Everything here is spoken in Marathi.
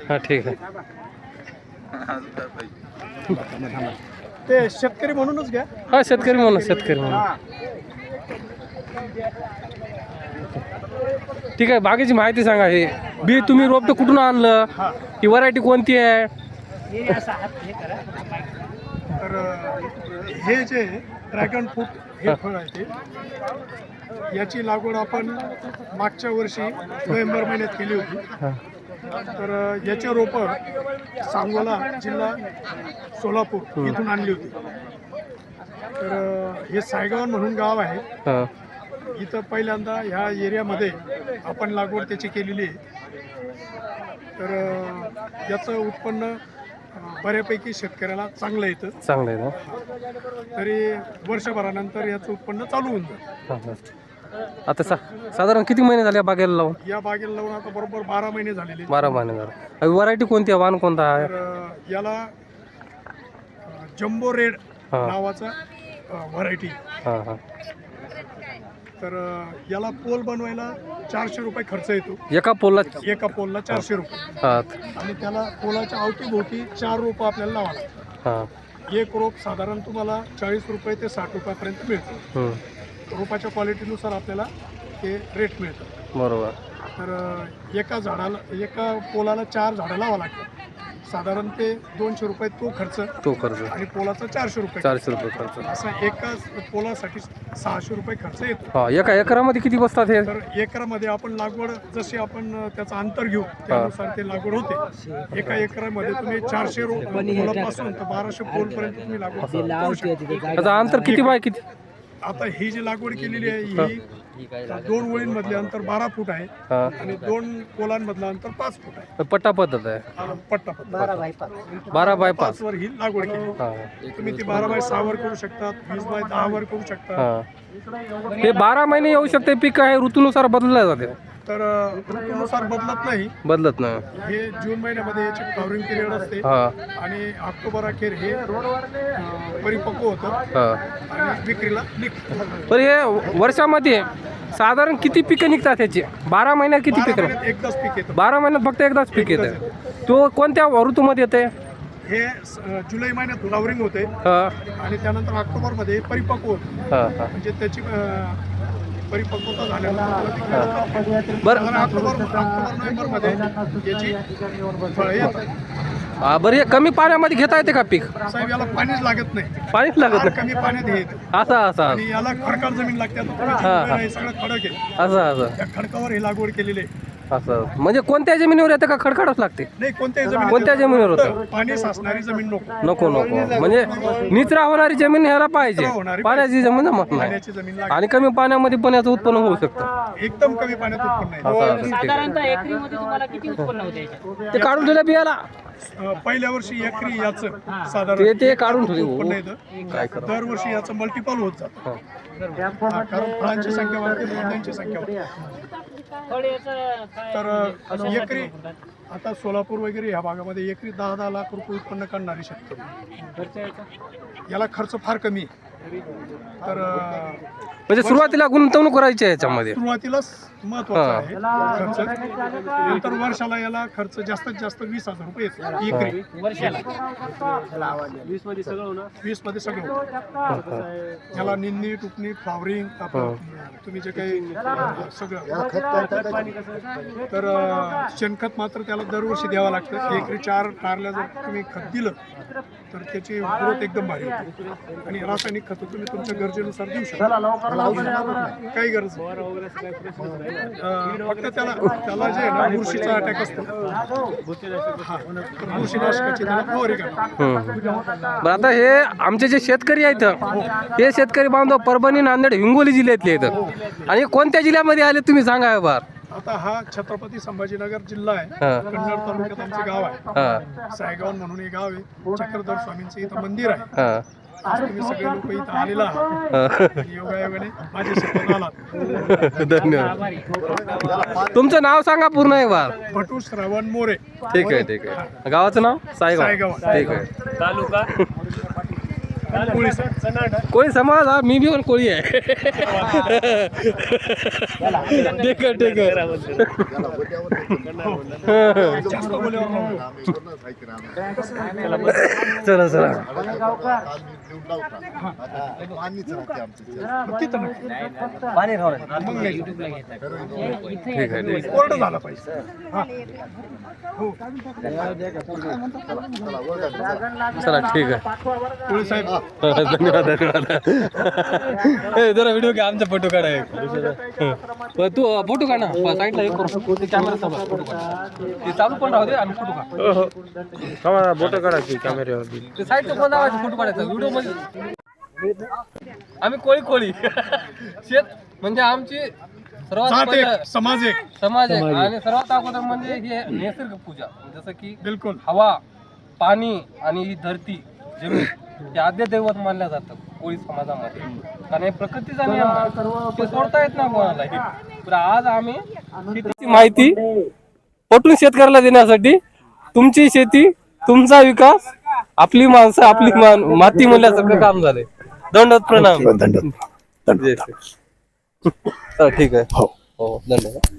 हा ठीक आहे. ते शेतकरी म्हणूनच घ्या. हा शेतकरी म्हणून, शेतकरी म्हणून. ठीक आहे, बाकीची माहिती सांगा. हे बी तुम्ही रोपटं कुठून आणलं, ही व्हरायटी कोणती आहे? तर हे जे ड्रॅगन फ्रूट हे फळ आहे ते, याची लागवड आपण मागच्या वर्षी नोव्हेंबर महिन्यात केली होती. तर याचे रोपं सांगोला जिल्हा सोलापूर इथून आणली होती. तर हे सायगाव म्हणून गाव आहे. इथं पहिल्यांदा ह्या एरियामध्ये आपण लागवड त्याची केलेली आहे. तर याचं उत्पन्न बऱ्यापैकी शेतकऱ्याला चांगलं येतं. चांगलं आहे ना. तरी वर्षभरानंतर याचं उत्पन्न चालू होऊन जातं. आता साधारण किती महिने झाले या बागेला लावून? या बागेला लावून आता बरोबर 12 महिने झालेले. 12 महिने झाले. व्हरायटी कोणती आहे, वाण कोणता आहे? तर याला जम्बो रेड नावाचा व्हरायटी. हां हां. तर याला पोल बनवायला 400 रुपये खर्च येतो. एका पोलला? एका पोलला 400 रुपये. आणि त्याला पोलाच्या अवतीभोवती 4 रोपं आपल्याला लावा लागतात. एक रोप साधारण तुम्हाला 40 रुपये ते 60 रुपयापर्यंत मिळतं. रोपाच्या क्वालिटीनुसार आपल्याला ते रेट मिळतं. बरोबर. तर एका पोलाला 4 झाडं लावा लागतात. साधारण ते 200 रुपये तो खर्च आणि पोलाचा 400 रुपये खर्च. असा एका पोलासाठी 600 रुपये खर्च येतो. एका एकरामध्ये किती बसतात हे? तर एकरामध्ये आपण लागवड जशी आपण त्याचं अंतर घेऊ त्यानुसार ते लागवड होते. एका एकरामध्ये तुम्ही 400 पोलापासून तर 1200 पोलपर्यंत तुम्ही लागवड करू शकता. त्याचं अंतर किती बाय किती? आता ही जी लागवड केलेली आहे ही 2 ओळींमधले अंतर 12 फूट आहे आणि 2 पोलांमधलं अंतर 5 फूट आहे. पट्टा पद्धत आहे. पट्टा 12 बाय 5 वर ही लागवड केली. तुम्ही ती 12 बाय 6 वर करू शकता, 20 बाय 10 वर करू शकता. हे 12 महिने येऊ शकते. पीक आहे ऋतूनुसार बदललं जाते. तर ऋतूनुसार बदलत नाही. हे जून महिन्यामध्ये याची फ्लॉवरिंग पिरियड असते आणि ऑक्टोबर अखेर हे परिपक्व होतं आणि विक्रीला निघतं. पण हे वर्षामध्ये साधारण किती पिकं निघतात ह्याची? 12 महिन्यात किती पिकं? एकदाच पीक येतं. 12 महिन्यात फक्त एकदाच पीक येतं. तो कोणत्या ऋतूमध्ये येते? हे जुलै महिन्यात फ्लॉवरिंग होते आणि त्यानंतर ऑक्टोबरमध्ये परिपक्व होतं. म्हणजे त्याची परिपक्वता झाल्यानंतर बरं ऑक्टोबर नोव्हेंबरमध्ये याची फळं येतात. बरं, हे कमी पाण्यामध्ये घेता येते का पीक? साहेब याला पाणीच लागत नाही. पाणीच लागत नाही. कमी पाण्यात येत असं आणि याला खडकाळ जमीन लागते. सगळं खडक आहे. असं त्या खडकावर ही लागवड केलेली आहे. असं म्हणजे कोणत्या जमिनीवर येतं का खडखडच लागते? नाही, कोणत्या जमिनीवर होतं? पाणी साचणारी जमीन नको म्हणजे निचरा होणारी जमीन ह्याला पाहिजे. पाण्याची जमीन जमत नाही आणि कमी पाण्यामध्ये पण याचं उत्पन्न होऊ शकतं. एकदम कमी पाण्यात उत्पन्न आहे. साधारणतः एकरीमध्ये तुम्हाला किती उत्पन्न होते? ते काढून दिलं बियाला पहिल्या वर्षी एकरी याचं साधारण ते काढून ठेवले. उत्पन्न येतं. दरवर्षी याचं मल्टिपल होत जातं. कारण फळांची संख्या वाढते, फळांची संख्या वाढते. तर एकरी आता सोलापूर वगैरे ह्या भागामध्ये एकरी 10-10 लाख रुपये उत्पन्न करणारे शेतकरी. याला खर्च फार कमी आहे. तर म्हणजे सुरुवातीला गुंतवणूक करायची आहे याच्यामध्ये. सुरुवातीलाच महत्वाचा आहे खर्च. नंतर वर्षाला याला खर्च जास्तीत जास्त 20,000 रुपये येतो एकरी वर्षाला. 20 मध्ये सगळं होतं. याला निंदणी टुकणी फ्लॉवरिंग तुम्ही जे काही सगळं. तर शेणखत मात्र त्याला दरवर्षी द्यावं लागतं. एकरी 4 टारल्या जर तुम्ही खत दिलं तर त्याची ग्रोथ एकदम भारी होते. आणि रासायनिक खत तुम्ही तुमच्या गरजेनुसार देऊ शकता. काही गरज नाही. फक्त त्याला जे ना बुरशीचा अटॅक असतो, बुरशीनाशकाची त्याला फवारणी करा. बरं, आता हे आमचे जे शेतकरी आहेत हे शेतकरी बांधव परभणी, नांदेड, हिंगोली जिल्ह्यातले आहेत. आणि कोणत्या जिल्ह्यामध्ये आले तुम्ही सांगा बार? आता हा छत्रपती संभाजीनगर जिल्हा आहे. कन्नड तालुक्यात आमचं गाव आहे. सायगाव म्हणून हे गाव आहे. चक्रधर स्वामींचं इथं मंदिर आहे. आज तुम्ही सगळे लोक इथं आलेला आहात. योगायोगाने माझ्यासोबत आलात. धन्यवाद. तुमचं नाव सांगा पूर्ण एक बार. भटू श्रवण मोरे. ठीक आहे. गावाचं नाव? सायगाव. ठीक आहे. तालुका कोळी समाज. कोळी समाज हा मी बी पण कोळी आहे. ठीक आहे ठीक आहे. जास्त बोलावर नको. चला चला तिथं नको. मग नाही. ठीक आहे ठीक कोरडं झालं पाहिजे. हा. हो. आहे चला ठीक आहे. कोळी साहेब धन्यवाद धन्यवाद. ए, जरा व्हिडिओ घ्या आमचा फोटो काढा एक. तू फोटो काढ ना साईडला एक करू कॅमेरा समोर फोटो काढ. ते चालू पण राहू दे आणि फोटो काढ. फोटो काढायची कॅमेऱ्यावरती. ते साईडला पण लावायचं फोटो काढायचा व्हिडिओ मध्ये. आम्ही कोळी कोळी शेत म्हणजे आमची सर्वात जात पहिलं एक समाज एक. समाज आहे आणि सर्वात अगोदर म्हणजे हे नैसर्गिक पूजा जसं की बिलकुल. हवा पाणी आणि ही धरती जमीन हे आद्य दैवत मानल्या जातं कोळी समाजामध्ये. कारण हे प्रकृतीचा नियम आहे. ते सोडता येत नाही कोणालाही. तर आज आम्ही शेतीची माहिती पटवून शेतकऱ्याला देण्यासाठी तुमची शेती तुमचा विकास आपली माणसं आपली माती म्हणल्यासारखं काम झालंय. दंडवत प्रणाम. धन्यवाद. ठीक आहे. हो धन्यवाद.